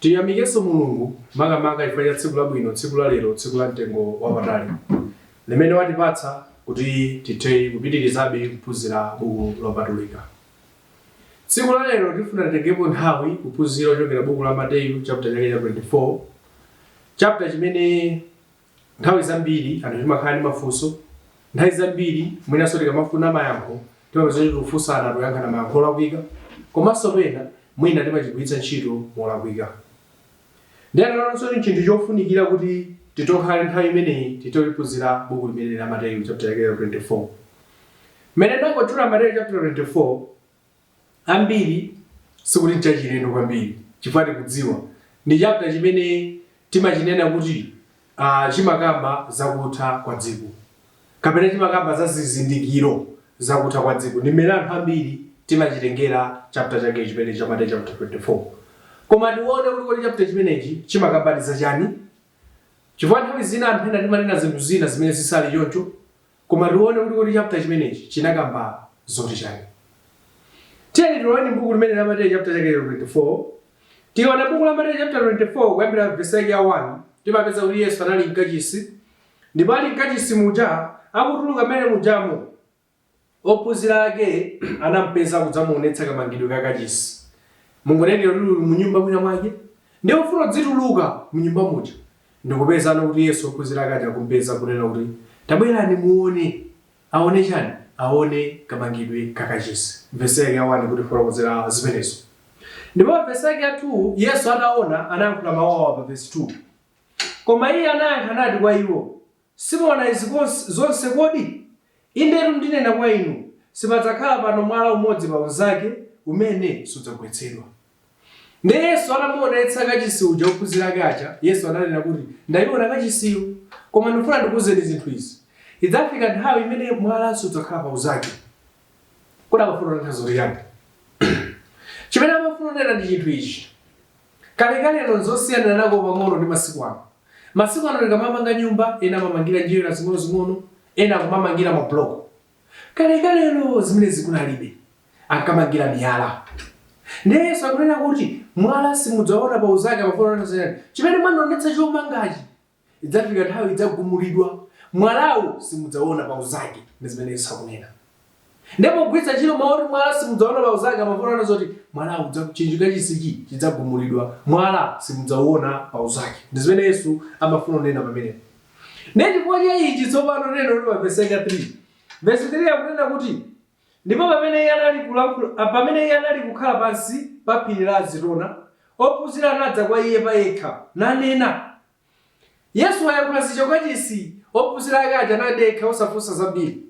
Tiyamikeso Mulungu makamaka chifukwa cha tsiku labwino, tsiku la lero, tsiku la mtengo wapatali limene watipatsa kuti tithe kupitirizabe kuphunzira buku lopatulika. Tsiku la lero tifuna titengepo nthawi kuphunzira kuchokera buku la Mateyu chapter 24, chapter chimene nthawi zambiri anthu timakhala ndi mafunso, nthawi zambiri mwinaso tikamafuna mayankho timapeza kuti kufunsana kuyankhana mayankho olakwika, komanso pena mwina timachigwiritsa ntchito molakwika. Ndiye nalonso ni chinthu chofunikira kuti titokhale nthawi imeneyi titophunzira buku limene la Mateyu chapter 24. Mmene ndangotchula Mateyu chapter 24 ambiri sikuti chachilendo kwambiri chifukwa tikudziwa ndi chapter chimene timachinena kuti chimakamba zakutha kwa dziko, kapena chimakamba za zizindikiro zakutha kwa dziko. Ndi mmene anthu ambiri timachitengera chapter chake chimene cha Mateyu chapter 24. Koma tione kuti chapter chimenechi chimakambaniza chani, chifukwa nthawi zina anthu ena timanena zinthu zina zimene zisali choncho, koma tione kuti chapter chimenechi chinakamba zoti chani. Tiyeni tione buku limene la Mateyu chapter chake 24. Tiona buku la Mateyu chapter 24 kuyambira verse ya 1 timapeza kuti Yesu anali mkachisi, ndipo ali mkachisi muja akutuluka mmene mujamo ophunzira ake anampeza kudzamuonetsa kamangidwe ka kachisi. Mungonene mu nyumba mwina mwake ndi ufuna dzituluka mu nyumba muja ndikupeza kuti Yesu ophunzira ake akumpeza kunena kuti tabwerani muone. Aone chani? Aone kamangidwe ka kachisi. Verse ya 1 kuti fotokozera zimenezo. Ndipo verse ya 2 Yesu anaona anayankhula mawu pa verse 2. Koma iye anayankha nati kwa iwo, simuona izi zonse kodi? Indetu ndinena kwa inu, sipadzakhala pano mwala umodzi pa unzake umene sudzagwetsedwa. Ndi Yesu anamuonetsa kachisi uja ophunzira ake aja. Yesu ananena kuti ndayiona kachisiyo, koma ndifuna ndikuwuzeni zinthu izi. Idzafika nthawi imene mwala sudzakhala pa unzake. Kodi amafuna nthawi yake. Chimene amafuna nena ndi chinthu ichi. Kalekale zosiyana nako pang'ono ndi masiku ano. Masiku ano tikamamanga nyumba, ena amamangira njira zing'ono-zing'ono, ena akumamangira mabloko. Kalekale zimene zikunalibe, ankamangira miyala. Ndi Yesu akunena kuti mwala simudzaona pa unzake amafuna nena chimene mwanaonetsa chomangachi idzafika nthawi idzagumulidwa, mwalawu simudzaona pa unzake. Ndi zimene Yesu akunena. Ndipo kugwiritsa ntchito mawu kuti mwala simudzaona pa unzake amafuna nena zoti mwalawu chinthu kachisi chidzagumulidwa, mwala simudzaona pa unzake. Ndi zimene Yesu amafuna kunena pamenepo. Ndi chifukwa cha ichi tsopano nena kuti pa verse 3. Verse 3 akunena kuti ndipo pamene iye anali kukhala pansi pa phiri la Zitona, ophunzira anadza kwa iye payekha nanena. Yesu ayankhula zicho kachisi, ophunzira ake aja anadekha osafunsa zambiri.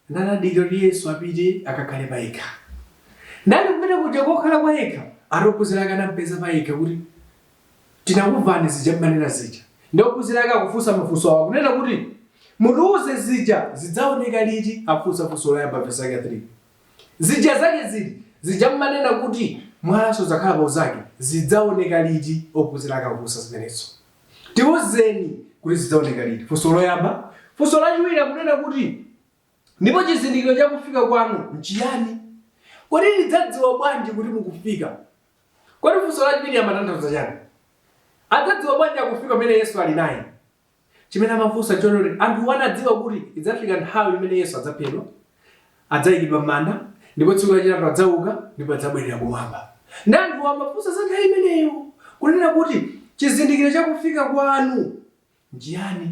Nanadikira kuti Yesu apite akakhale payekha. Ndali kumene kuja kokhala kwa yekha, ophunzira ake anampeza payekha kuti tinakumvani zija mmanena zija. Ndi ophunzira ake akufunsa mafunso awo kunena kuti mutiwuze zija zidzaoneka liti. Afunsa funso loyamba verse 3. Zija zake ziti zija mmanena kuti mwala sudzakhala pa unzake zidzaoneka liti. Ophunzira ake akufunsa zimenezo. Tiwuzeni kuti zidzaoneka liti. Funso loyamba. Funso lachiwiri akunena kuti ndipo chizindikiro cha kufika kwanu nchiyani? Kodi lidzadziwa bwanji kuti mukufika? Kodi funso lachiwiri amatanthauza chani? Adzadziwa bwanji akufika pamene Yesu ali naye? Chimene amafunsa chonoti anthu anadziwa kuti idzafika nthawi imene Yesu adzaphedwa, adzayikidwa m'manda, ndipo tsiku lachitatu adzauka, ndipo adzabwerera kumwamba. Ndi anthu amafunsa za nthawi imeneyo kunena kuti chizindikiro cha kufika kwanu nchiyani?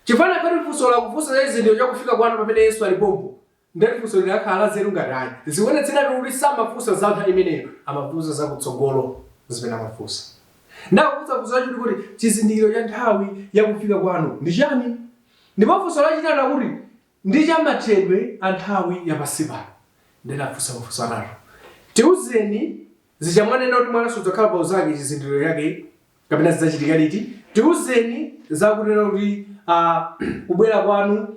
Chifana kuti funso lakufunsa za chizindikiro cha kufika kwanu pamene Yesu alipompo, ndi funso linakhala zeru ngati zikuonetsera kuti samafunsa za nthawi imeneyo, amafunsa za kutsogolo zimene amafunsa. Ndakufunsa funso lachiwiri kuti chizindikiro cha nthawi ya kufika kwanu ndi chani? Ndipo funso lachitatu kuti ndi chamathedwe a nthawi yapansi pano. Ndafunsa funso analo. Tiwuzeni zija mwanena kuti mwala sudzakhala pa unzake chizindikiro yake kapena zidzachitika liti. Tiwuzeni zakunena kuti kubwera kwanu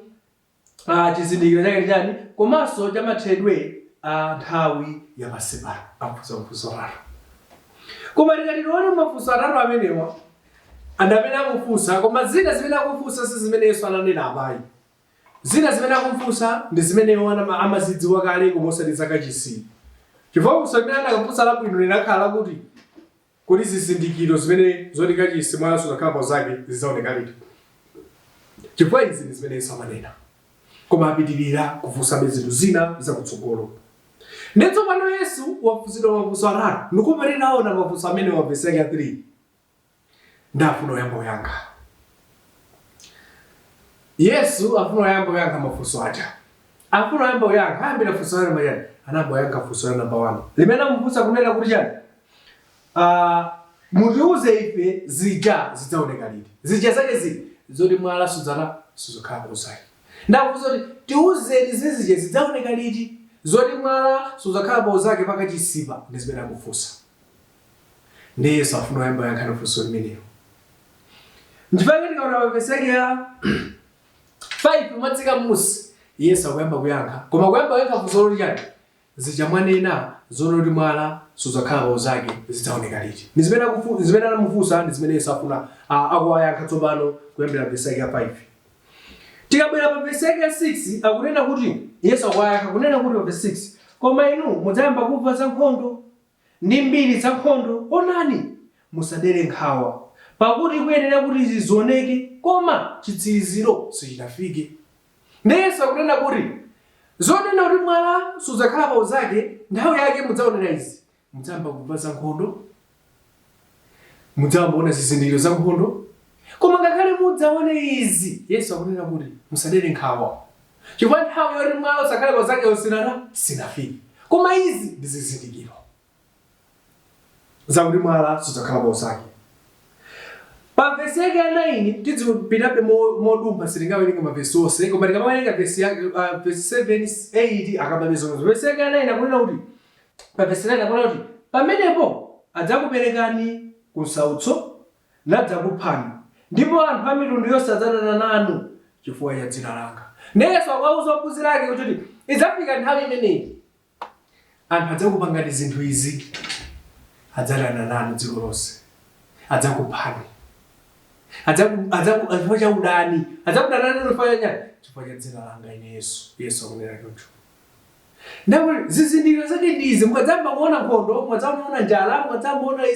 chizindikiro chake ndi chani, komanso chamathedwe a nthawi yapansi pano. Afunsa funso analo. Koma tikatione mafunso atatu amenewa andamene akufunsa, koma zina zimene akufunsa si zimene Yesu ananena apayi. Zina zimene akufunsa ndi zimene iwo amazidziwa kale koma osati zakachisi. Chifukwa funso limene anafunsa labwino linakhala kuti kuti zizindikiro zimene zooneka chisi mwana suzakhala pa zake zizaoneka liti. Chifukwa izi ndi zimene Yesu amanena, koma apitirira kufunsa zinthu zina zakutsogolo. Ndetso pano Yesu wafunsidwa mafunso atatu, ndikupereka naona mafunso amene wa verse ya 3 ndafuna oyamba kuyankha. Yesu afuna oyamba kuyankha mafunso aja. Afuna oyamba kuyankha, ayambira funso la mayani, anayamba kuyankha funso la number 1. Limene amufunsa kunena kuti chani? Mutiuze ife zija zidzaoneka liti. Zija zake zoti mwala suzakhala pa zake. Ndafunsa kuti tiuzeni zija zidzaoneka liti. Zoti mwala suzakhala pa zake paka chisipa ndi zimene akufunsa. Ndi Yesu afuna oyamba kuyankha funso limenelo. Ndipanga tikaona pa verse ya 5 matsika musi Yesu akuyamba kuyankha. Koma kuyamba kuyankha funso loti chani? Zija mwanena zonoti mwala suzakhala pa zake zidzaoneka liti. Ndi zimene anamufunsa ndi zimene Yesu afuna akuwayankha tsopano kuyambira verse ya 5. Tikabwera pa verse ya 6 akunena kuti Yesu akuwayankha kunena kuti pa verse 6, koma inu mudzayamba kumva za nkhondo ndi mbiri za nkhondo, onani musadere nkhawa, pakuti kuyenera kuti zizioneke koma chitsiriziro sichinafike. Ndi Yesu akunena kuti zonena kuti mwala suzakhala pa zake nthawi yake mudzaonera izi, mudzayamba kumva za nkhondo, mudzayamba kuona zizindikiro za nkhondo, koma ngakhale mudzaone izi Yesu akunena kuti musadere nkhawa, chifukwa nthawi yoti mwala usakhala pa zake sinafike. Koma izi ndi zizindikiro zakuti mwala suzakhala pa zake. Pa verse ya 9 tidzipitabe modumba sitingawerenga mavesi onse, koma tikamawerenga verse 7 8 akababezo. Verse ya 9 akunena kuti pa verse 9 akunena kuti pamenepo adzakuperekani ku nsautso nadzakuphani, ndipo anthu a mitundu yonse adzadana nanu chifukwa cha dzina langa. Yesu akuwauza ophunzira ake kuti idzafika nthawi imeneyi anthu adzakupangani zinthu izi, adzadana nanu dziko lonse, adzakuphani, chifukwa cha udani, adzakudana nanu chifukwa cha dzina langa ine Yesu. Yesu akunena choncho. Ndipo zizindikiro zake ndizi, mukadzamba kuona nkhondo, mukadzaona njala, mukadzaona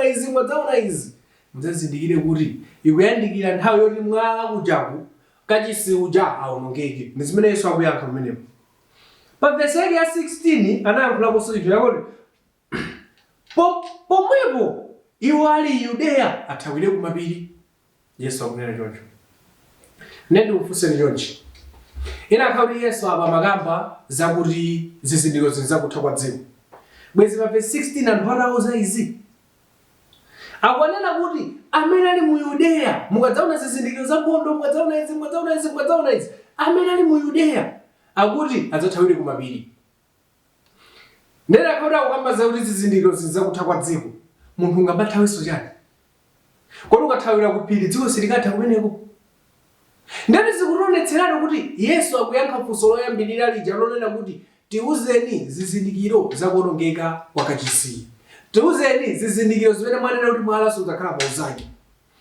izi, mudzazindikire kuti ikuyandikira nthawi yoti mwala ujaku kachisi uja aonongeke. Ndi zimene Yesu akuyankha pamenepo. Pa verse ya 16 anayankhulaponso chinthu chakuti pomwepo iwo ali Yudeya athawire kumapiri. Yesu akunena choncho. Nende ufunseni chonchi. Ina kuti Yesu apa makamba zakuti zizindikiro zizakutha kwa dziko. Bwezi pa verse 16 anthu atauza izi akwanena kuti amene ali mu Yudeya mukadzaona zizindikiro za nkhondo, mukadzaona izi, amene ali mu Yudeya akuti adzathawire kumapiri. Ndera kauda kukamba zakuti zizindikiro zizakutha kwa dziko, munthu ungabathawenso chani? Kodi ukathawira kupiri dziko silikatha kumeneko? Ndani zikuonetseratu kuti Yesu akuyankha funso loyambirira lija lonena kuti tiuzeni zizindikiro zakuonongeka kwa kachisi. Tiuzeni zizindikiro zimene mwanena kuti mwala suzakhala pa zake.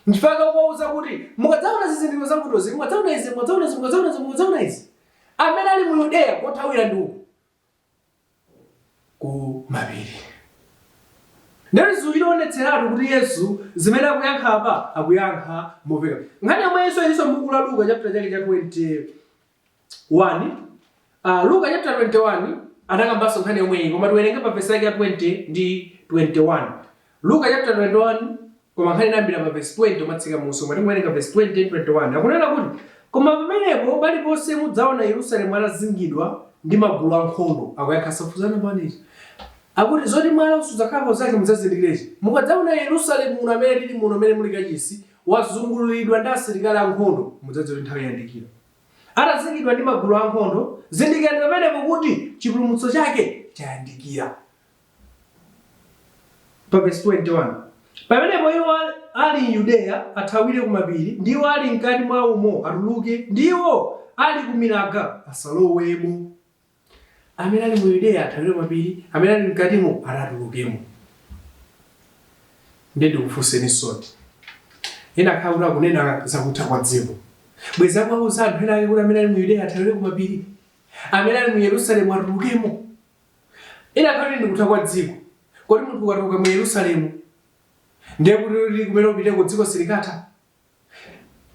Ndifaka kuwauza kuti mukadzaona zizindikiro za nkhondo zimwe, mukadzaona izi, amene ali mu Yudeya kothawira ndi uku ku mapiri. Ndani zikuonetseratu kuti Yesu zimene akuyankha apa akuyankha mopeka. Nkhani yomwe Yesu m'buku la Luka chapter chake cha 21. Luka chapter 21 anakambanso nkhani yomweyi, koma tiwerenge pa verse yake ya 20 ndi 21. Luka chapter 21 koma nkhani inayambira pa verse 20 umatsika munso, koma tiwerenga verse 20 ndi 21. Akunena kuti koma pamenepo paliponse mudzaona Yerusalemu atazingidwa ndi magulu ankhondo. Akuyankha safudzana paneti akuti zoti mwala suzakhala pa zake mudzazindikirezi. Mukadzaona Yerusalemu muno amene tili muno amene muli kachisi wazungulidwa ndi asilikali ankhondo, mudzadziwa nthawi yandikira. Atazingidwa ndi magulu ankhondo, zindikirani pamenepo kuti chipulumutso chake chayandikira. Pa verse 21 pamenepo iwo ali Yudeya athawire kumapiri, ndiwo ali mkati mwa umo atuluke, ndiwo ali kumilaga asalowemo. Amene ali mu Yudeya athawire kumapiri, amene ali mkatimo atulukemo. Ndende kufunseni soti. Ena kaula kunena zakutha kwa dziko. Bweza kwa uzadu hena ake kuti amene ali mu Yudeya athawire kumapiri, amene ali mu Yerusalemu atulukemo. Ena kauli ndi kutha kwa dziko. Kodi munthu ukatuluka mu Yerusalemu ndiye kuti kumene upite ku dziko silikatha.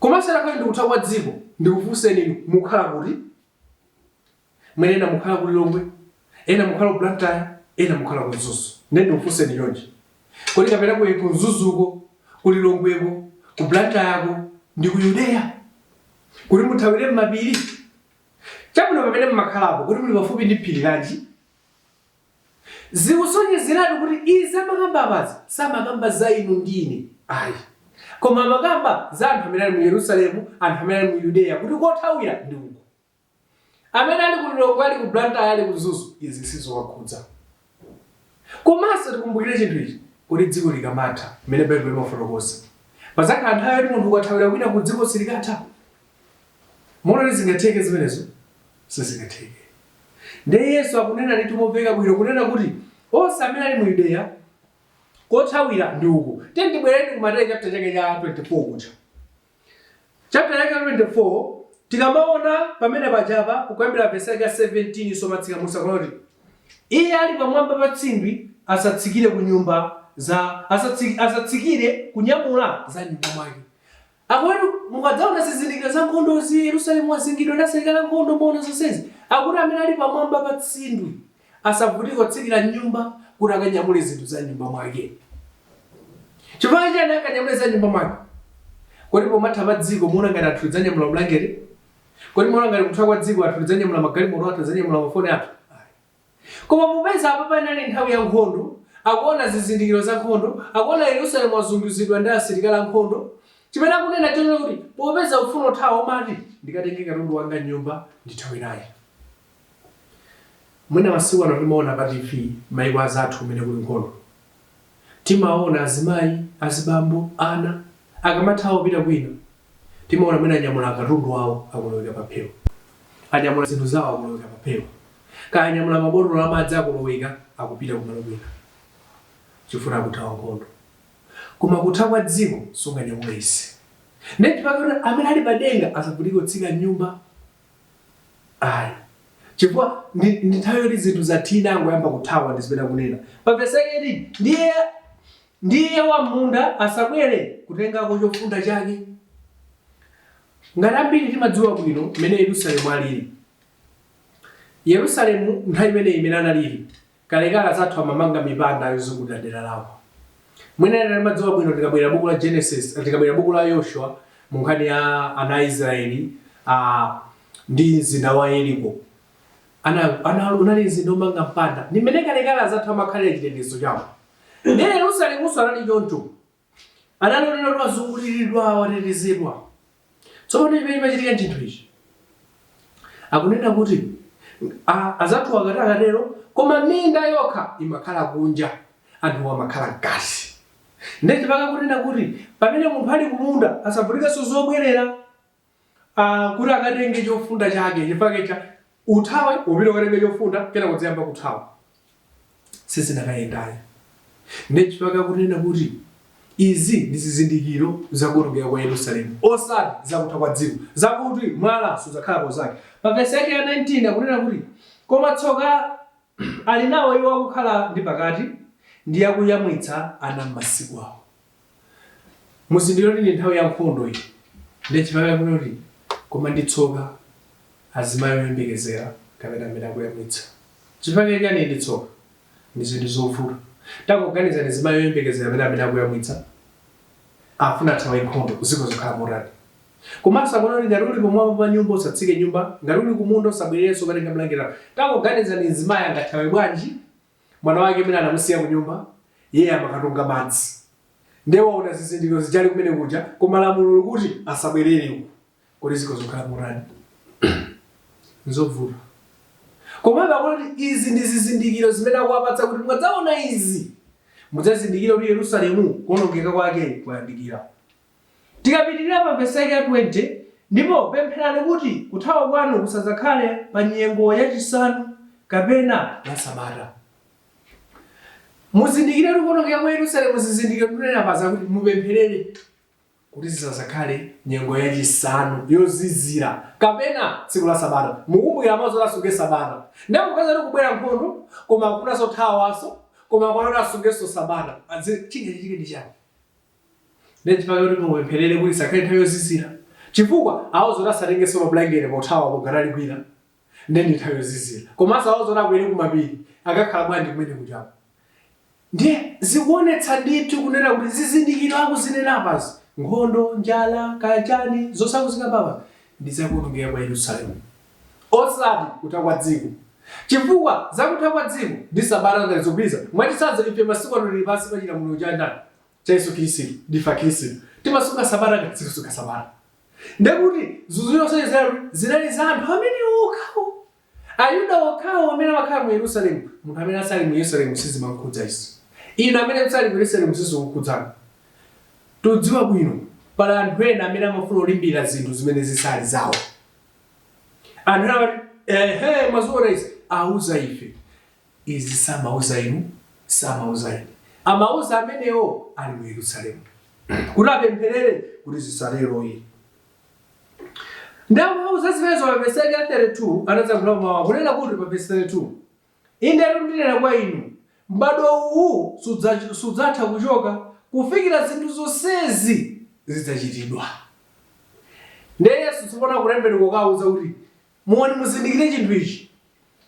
Komanso lakale ndikutha kwa dziko ndikufunseni inu mukhala kuti mwene mukhala ku Lilongwe, ena mukhala ku Blantyre, ena mukhala ku Zuzu. Ndiye ndikufunseni chonchi kuti kapena ku Zuzuko, ku Lilongweko, ku Blantyre ndi ku Yudeya kuti muthawire m'mapiri. Chabwino pamene mmakhalapo kuti muli pafupi ndi phiri lanji zikusonyezeratu kuti izi amakamba apazi samakamba za inu ndine ayi, koma amakamba za anthu amene ali mu Yerusalemu, anthu amene ali mu Yudeya kuti kothawira ndi uko. Amene ali ku Lilongwe, ali ku Blantyre, ali ku Zuzu, izi sizowakhudza. Komanso tikumbukire chinthu ichi kuti dziko likamatha mmene Baibulo limafotokoza pazakhala nthawi yoti munthu ukathawira kwina ku dziko silikatha. Mona zingatheke zimenezo sizingatheke. Ndiye Yesu akunena ndi tumomveka bwino kunena kuti onse amene ali mu Yudeya kothawira ndi uko. Tibwereni ku Mateyu chapter chake cha 24 kucha. Chapter chake 24 tikamaona pamene pajapa kuyambira verse ya 17 somatsika musa kuti iye ali pamwamba pa tsindwi asatsikire ku nyumba za asatsikire kunyamula za nyumba mwake. Akuti mukadzaona zizindikiro za nkhondo zi Yerusalemu wazingidwa ndi asilikali ankhondo mbona zonsezi. Akuti amene ali pamwamba pa tsindwi asavutike kutsikira nyumba kuti akanyamule zinthu za nyumba mwake. Chifukwa chani akanyamule za nyumba mwake? Kodi pomatha pa dziko muona ngati athu lidzanyamula bulangeti? Kodi muona ngati kutha kwa dziko athu lidzanyamula magalimoto athu, lidzanyamula mafoni athu? Koma mupeza apa panali nthawi ya nkhondo, akuona zizindikiro za nkhondo, akuona Yerusalemu wazunguzidwa ndi asilikali ankhondo. Chimene akunena chonena kuti popeza ufuna uthawa omati ndikatenge katundu wanga nyumba ndithawe naye. Mwina masiku ano timaona pa TV mayiko azathu kumene kuli nkhondo. Timaona azimayi, azibambo, ana akamathawa pita kwina. Timaona mwina anyamula katundu wawo akuloweka pa phewa. Anyamula zinthu zawo akuloweka pa phewa. Kanyamula mabotolo amadzi akuloweka akupita kumalo kwina. Chifuna kuthawa nkhondo. Koma kutha kwa dziko sunganyamule isi. Ndeti pakati amene ali padenga asavutike kutsika nyumba. Ayi. Chifukwa nthawi yoti zinthu zathina angoyamba kuthawa ndizimene kunena. Pa verse yake ndiye wamunda asabwere kutengako chofunda chake. Ngati ambiri timadziwa bwino mmene Yerusalemu alili. Yerusalemu nthawi imene analili kalekale azathu amamanga mipanda yozungulira dera lawo. Mwina timadziwa bwino tikabwera buku la Genesis, tikabwera buku la Yoshua mu nkhani ya ana Israeli ndi mzinda wa Yeriko. Unali mzinda omanga mpanda. Ndi mmene kalekale azathu amakhalira chitetezo chawo. Ndi Yerusalemu anali choncho. Analonera kuti wazunguliridwa, watetezedwa. Tsopano chimene chimachitika chinthu ichi akunena kuti azathu akatero koma minda yokha imakhala kunja, anthu amakhala mkati. Ndeti pakakunena kuti pamene munthu ali kumunda asavutikenso zobwerera kuti akatenge chofunda chake chifukwa cha uthawe upita ukatenge chofunda kena kudziyamba kuthawa. Sizinakayendayo. Ndeti pakakunena kuti izi ndi zizindikiro zakuonongeka kwa Yerusalemu, osati zakutha kwa dziko, zakuti mwala suzakhalapo zake. Pa verse yake ya 19 akunena kuti koma tsoka ali nawo iwo akukhala ndi pakati ndi akuyamwitsa ana m'masiku awo. Muzindikiro ndi nthawi ya nkhondo iyi. Ndeti pakakunena kuti koma ndi tsoka azimayi oyembekezera kapena amene akuyamwitsa. Chifukwa chani ndi tsoka? Ndi zinthu zovuta. Takuganiza ndi zimayi oyembekezera amene akuyamwitsa afuna athawe nkhondo ziko zokhala motani. Komanso akuona ngati uli pomwe pa nyumba usatsike nyumba, ngati uli kumunda usabwererenso ukatenga blanket. Takuganiza ndi zimayi angathawe bwanji mwana wake amene anamusiya ku nyumba yeye amakatunga madzi. Ndiye waona zizindikiro zichali kumene kuja koma lamulo likuti asabwerere uko. Kodi ziko zokhala motani? Nzovuta. Komabe akuona kuti izi ndi zizindikiro zimene akuwapatsa kuti mukadzaona izi mudzazindikira kuti Yerusalemu kuonongeka kwake kwayandikira. Tikapitirira pa verse ya 20 ndipo pempherani kuti kuthawa kwanu kusadzakhale pa nyengo yachisanu kapena ya Sabata. Muzindikire kuti kuonongeka kwa Yerusalemu zizindikiro tunena paza kuti mupempherere kuti zisadzakhale nyengo yachisanu yozizira kapena tsiku la Sabata. Mukumbukira mazo asunge Sabata. Ndipo mukaza kubwera nkhondo koma akunaso thawaso koma akona asungeso Sabata. Chike ndi chani? Ndechipaka kuti mupempherere kuti sakhale nthawi yozizira. Chifukwa awuzoti asatengenso mabulangeti pothawa poganali kwira. Ndeni nthawi yozizira. Komanso awuzoti akwere kumapiri akakhala bwanji kumene kuchapo. Ndiye zikuonetsa ndithu kunena kuti zizindikiro akuzinena apazi. Nkhondo, njala, kachani, zosakuzika baba ndizakuonongera kwa Yerusalemu. Osati kutha kwa dziko. Chifukwa zakutha kwa dziko ndisabata ndalizopeza. Mwachitsanzo ife masiku ano tili pansi pa chilamulo cha ndani cha Yesu Khristu, ndifa Khristu. Timasuka sabata ngati tikusuka sabata. Ndekuti zuzu yonse zinali za anthu amene okhawo. Ayuda okhawo amene amakhala mu Yerusalemu. Munthu amene asali mu Yerusalemu sizimankhudza izi. Inu amene msali mu Yerusalemu sizikukhudzana. Tudziwa bwino pali anthu ena amene amafuna olimbira zinthu zimene zisali zawo. Anthu amati mazuwa izi auza ife. Izi samauza inu, samauza ine. Amauza amenewo ali mu Yerusalemu. Kuti apempherere kuti zisalero ili. Ndawo auza zimenezo pa verse 32 anadzankhula mawu kunena kuti pa verse 32. Inde ndinena kwa inu, m'bado uwu sudzatha kuchoka kufikira zinthu zonsezi zidzachitidwa. Ndiye Yesu tsopano kulembera kokauza kuti muone muzindikire chinthu ichi.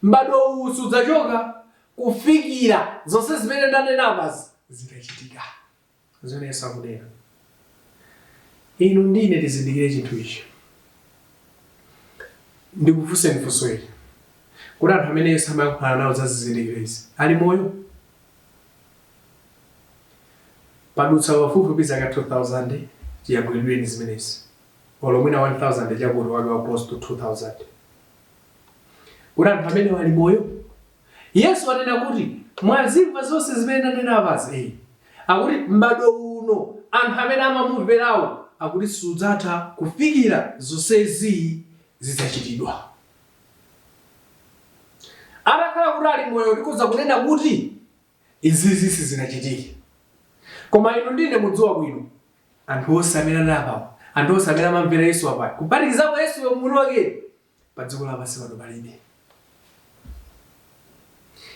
M'bado uwu sudzachoka kufikira zonse zimene ndanena apazi zitachitika. Zimene Yesu akunena. Inu ndine tizindikire chinthu ichi. Ndikufunseni funso ili. Kuti anthu amene Yesu amayankhula nawo za zizindikiro izi ali moyo? Padutsa pafupifupi zaka 2000 chiyabwidweni zimenezi. Olo mwina 1000 chakuti wake close to 2000. Kuti anthu amene ali moyo? Yesu anena kuti mwazimva zonse zimene ndanena apazi. Akuti m'bado uno anthu amene amamumverawo akuti sudzatha kufikira zonsezi zidzachitidwa. Atakhala kuti ali moyo tikuza kunena kuti izizi sizinachitike. Koma inu ndine mudziwa bwino anthu onse amene anapawa, anthu onse amene amamvera Yesu apayi, kuphatikizapo Yesu mwini wake pa dziko lapansi pano palibe.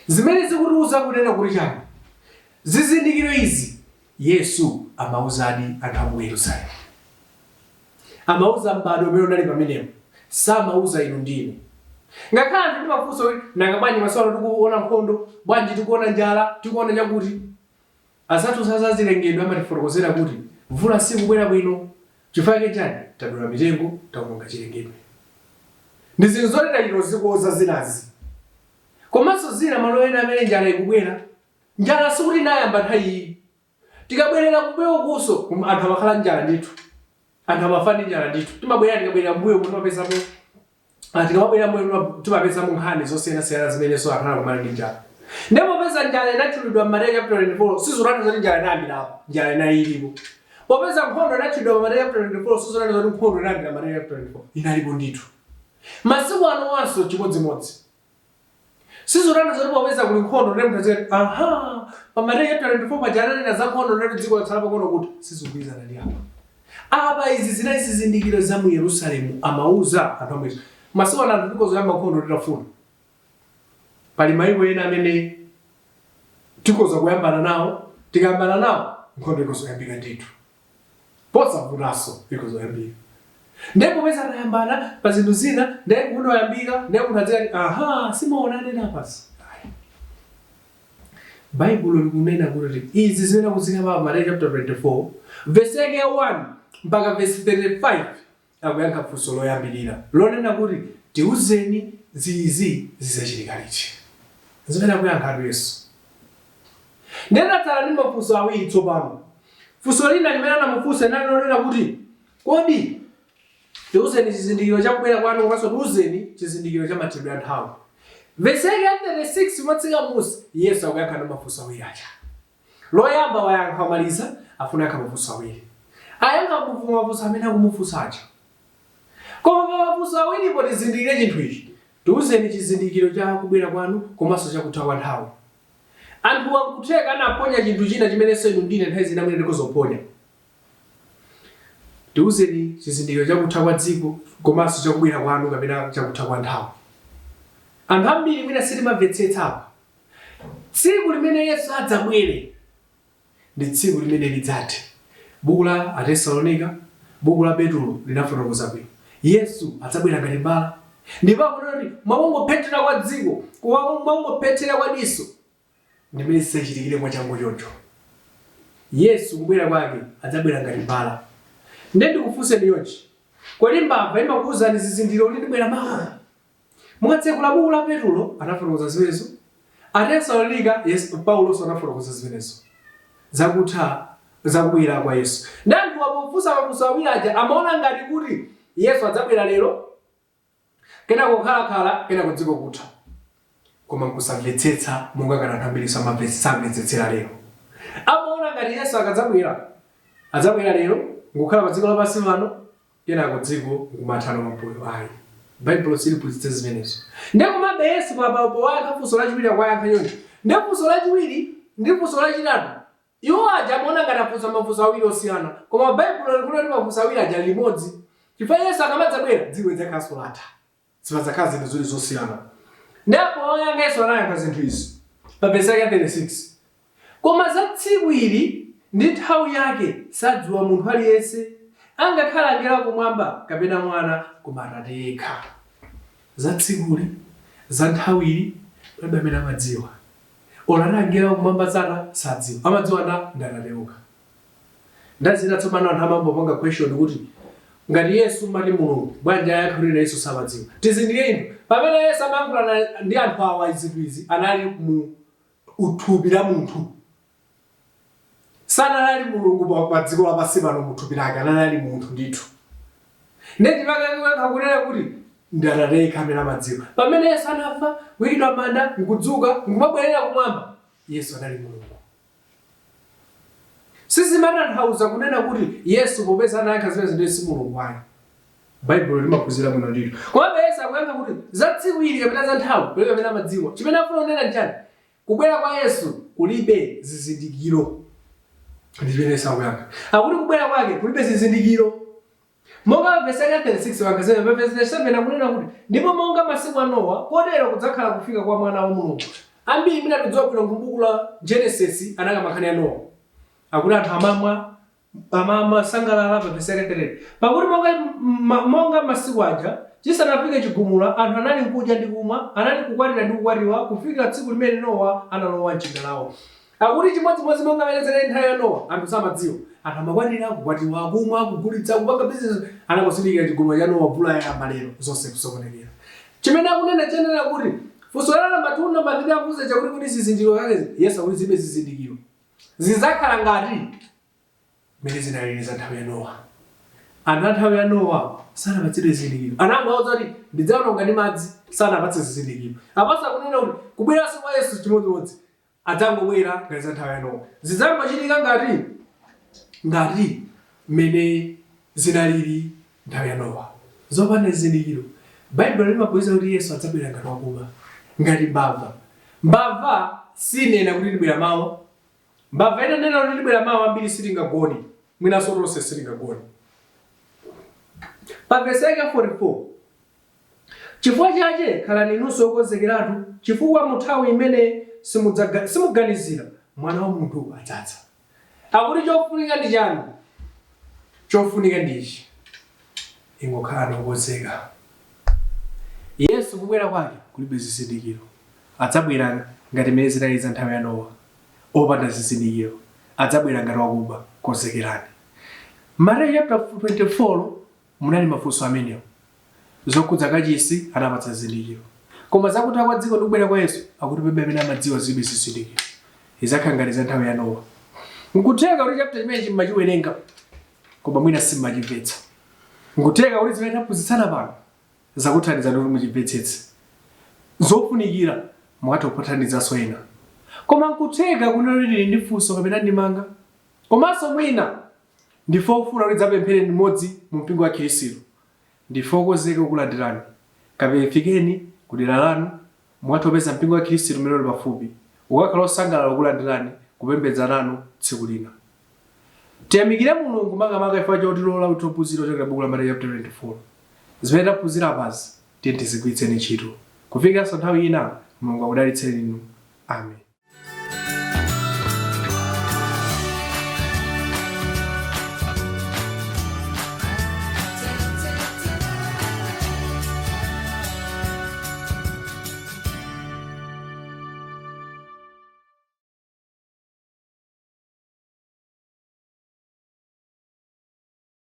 Zimene zikutiuza kunena kuti chani? Zizindikiro izi Yesu amauzadi anthu a mu Yerusalemu. Amauza m'bado umene unali pamenepo. Samauza inu ndine. Ngakhale anthu ndimafunsa kuti nanga bwanji maswala tikuona nkhondo, bwanji tikuona njala, tikuona chakuti. Azathu zazilengedwe amatifotokozera kuti mvula sikubwera bwino. Chifukwa chani? Tadula mitengo, tawononga chilengedwe. Ndi zinthu zoteta chino zikuoza zinazi. Komanso zina malo ena amene njala ikubwera. Njala sikuti inayamba nthawi iyi. Tikabwerera kumbuyo kuso anthu amakhala njala ndithu. Anthu amafani njala ndithu. Tikabwerera kumbuyo muno mapezamo. Tikabwerera kumbuyo timapezamo nkhani zosiyana-siyana zimene so akhala kumana ndi njala. Ndipo peza njala inachulidwa m'Mateyu chapter 24 sizolanda zoti njala inayambira apo. Njala inayilipo. Popeza nkhondo inachulidwa m'Mateyu chapter 24 sizolanda zoti nkhondo inayambira m'Mateyu chapter 24. Inalipo ndithu. Masiku ano wanso chimodzimodzi. Sizolanda zoti popeza kuli nkhondo ndi mtazeti pa Mateyu chapter 24 pajana nena za nkhondo ndi dziko latsala pakono kuti sizikugwirizana ndi apa. Apa izi zinali zizindikiro za mu Yerusalemu amauza anthu amwe. Masiku ano anthu tikozoyamba nkhondo titafuna. Pali mayiko ena amene tikoza kuyambana nawo, tikayambana nawo nkhondo ikozoyambika ndithu. Posavutaso ikozoyambika. Ndipo pesa anayambana pa zinthu zina, ndiye nkhondo yambika, ndiye kunadzati simaona nena apasi. Baibulo likunena kuti izi zimene kuzika pa Mateyu chapter 24, verse yake 1 mpaka verse 35 akuyankha funso loyambirira. Lonena kuti tiuzeni zizi zizachitika liti. Zimene akuyankha Yesu. Ndinatsala ndi mafunso awiri tsopano. Funso lina limene anamufunsa linanena kuti kodi tiuzeni chizindikiro cha kubwera kwanu komanso tiuzeni chizindikiro cha mathedwe a nthawi. Verse yake 36 matsika musi Yesu akuyankha ndi mafunso awiri aja. Loyamba wayankha maliza afuna yankha mafunso awiri. Ayankha mafunso amene akumufunsa aja. Koma mafunso awiri po tizindikire chinthu ichi. Tiuzeni chizindikiro cha kubwera kwanu komanso cha kutha kwa nthawi. Anthu akutheka anaponya chinthu china chimene inu ndine nthawi zina mwene ndikozoponya. Tiuzeni chizindikiro cha kutha kwa dziko komanso cha kubwera kwanu kapena cha kutha kwa nthawi. Anthu ambiri mwina sitimamvetsetsa apa. Tsiku limene Yesu adzabwere ndi tsiku limene lidzathe. buku la Atesalonika, buku la Petro linafotokoza bwino. Yesu adzabwera ngati mbala. Ndipo kuti mwangophetera kwa dziko, mwangophetera kwa diso. Ndimene sichitikire mwachangu choncho. Yesu kubwera kwake adzabwera ngati mbala. Ndikufunse ndiyonchi. Kodi mbava imakuwuzani zizindikiro kuti ndibwera mawa? Mukatsekula buku la Petro anafotokoza zimenezo. Atesalonika Paulo anafotokoza zimenezo. Zakutha zakubwera kwa Yesu. Ndanthu wapofusa mafunso awiri aja amaona ngati kuti Yesu adzabwera lero, kena kokhalakhala, kena kudziko kutha. Koma nkusamvetsetsa monga kana ambiri samamvetsetsera lero. Amaona ngati Yesu adzabwera lero, ngokhala pa dziko lapansi pano, kena kudziko kumathano mambuyo ayi. Bible siliphunzitsa zimenezo. Ndikomabe Yesu pawayankha funso lachiwiri kwayankha nyonyi. Funso lachiwiri ndi funso lachitatu. Iwo aja amaona ngati afunsa mafunso awiri osiyana. Koma Bible likunena mafunso awiri aja limodzi. Chifukwa Yesu akamadzabwera dziko lidzakhalanso latha. Sipadzakhala zinthu ziwiri zosiyana. Ndipo oyankha Yesu anayankha zinthu izi. Pa verse ya 36. Koma za tsiku ili ndi nthawi yake sadziwa munthu aliyense, angakhala angelo kumwamba kapena mwana koma Atate yekha. Za tsikuli, za nthawili, palibe amene amadziwa. Olana angelo kumwamba sana sadziwa. Amadziwa ndi Atate yekha. Ndazina tsopano anthu amambopanga question kuti ngati Yesu mali Mulungu, bwanji ayakhulira Yesu sabadziwa. Tizindikire inu. Pamene Yesu amayankhula ndi anthu awa zinthu izi, anali mu uthupi la munthu. Sanali Mulungu pa dziko lapansi pano muthupi lake, anali munthu ndithu. Ndeti vakakunena kuti ndi Atate yekha amene amadziwa. Pamene Yesu anafa, kuyikidwa m'manda, nkudzuka, nkumabwerera kumwamba, Yesu anali Mulungu. Sizimatanthauza kunena kuti Yesu popeza anayankha zimene ndi si Mulungu ayi. Bible limaphunzira bwino ndithu. Komabe Yesu akuyankha kuti za tsiku ili kapena za nthawi palibe amene amadziwa. Chimene afuna kunena njani? Kubwera kwa Yesu kulibe zizindikiro. Ndi zimene Yesu akuyankha. Akuti kubwera kwake kulibe zizindikiro. Monga verse ya 36 wakazema verse 7 akunena kuti ndipo monga masiku a Nowa kotero kudzakhala kufika kwa mwana wa Mulungu. Ambiri mina tudziwa bwino m'buku la Genesis anakamankhani ya Nowa. Akuti anthu amama sangalala pa verse 33. Pakuti monga masiku aja chisanafike chigumula anthu anali nkudya ndi kumwa, anali kukwatira ndi kukwatiwa kufika tsiku limene Nowa analowa m'chigwa lawo. Akuti chimodzimodzi monga amene zinali nthawi ya Nowa anthu samadziwa. Anthu amakwatira kukwatiwa kumwa kugulitsa kupanga business anakosindikira chigumula cha Nowa mvula yayamba lero zonse kusokonekera. Chimene akunena chenera kuti funso la namba 2 namba 3 akuze chakuti kuti zizindikiro zake Yesu akuti zibe zizindikiro. Zizakhala ngati mene zinali za nthawi ya Nowa. Ana nthawi ya Nowa sanapatsidwe zizindikiro. Anangauza kuti ndidzaononga ndi madzi sanapatse zizindikiro. Apasa kunena kuti kubweranso kwa Yesu chimodzimodzi adzangobwera ngati za nthawi ya Nowa. Zidzangochitika ngati mene zinalili nthawi ya Nowa. Zopanda zizindikiro. Bible limaphunzitsa kuti Yesu adzabwera ngati wakuba, ngati mbava. Mbava sinena kuti ndibwera mawa. Mbava ina nena kuti ndibwera mawa ambiri sitingagoni. Mwina sotonse sitingagoni. Pa verse ya 44. Chifukwa chake khalani inunso okonzekeratu, chifukwa mu nthawi imene simuganizira mwana wa munthu adzadza. Akuti chofunika ndi chani? Chofunika ndichi. Ingokhala okonzeka. Yesu kubwera kwake kulibe zizindikiro. Adzabwera ngati mene zinali za nthawi ya Nowa. Opanda zizindikiro. Adzabwera ngati wakuba, konzekerani. Mateyu chapter 24 munali mafunso amenewo. Zokhudza kachisi anapatsa zizindikiro. Koma zakutha kwa dziko ndi kubwera kwa Yesu akuti palibe amene amadziwa zibe zizindikiro. Izakhala ngati za nthawi ya Nowa. Nkutheka kuti chapter chimene chimachiwerenga koma mwina simachimvetsa. Nkutheka kuti zimene taphunzitsana pano zakuthandizani kuti muchimvetsetse. Zofunikira mwati kupathanizanso ena. Koma nkutheka kunalili ndi funso kapena ndimanga. Komanso mwina ndifo ufuna kuti zapemphere mmodzi mu mpingo wa Khristu. Ndifo okonzeka kukulandirani. Kapena fikeni kudera lanu mwatopeza mpingo wa Khristu mmene uli pafupi. Ukakhala osangalala kukulandirani kupembedza nanu tsiku lina. Tiyamikire Mulungu makamaka chifukwa chotilola kuti tiphunzire kuchokera buku la Mateyu chapter 24. Zimene taphunzira apazi tiyeni tizigwiritseni ntchito. Kufikanso nthawi ina Mulungu akudalitseni inu. Amen.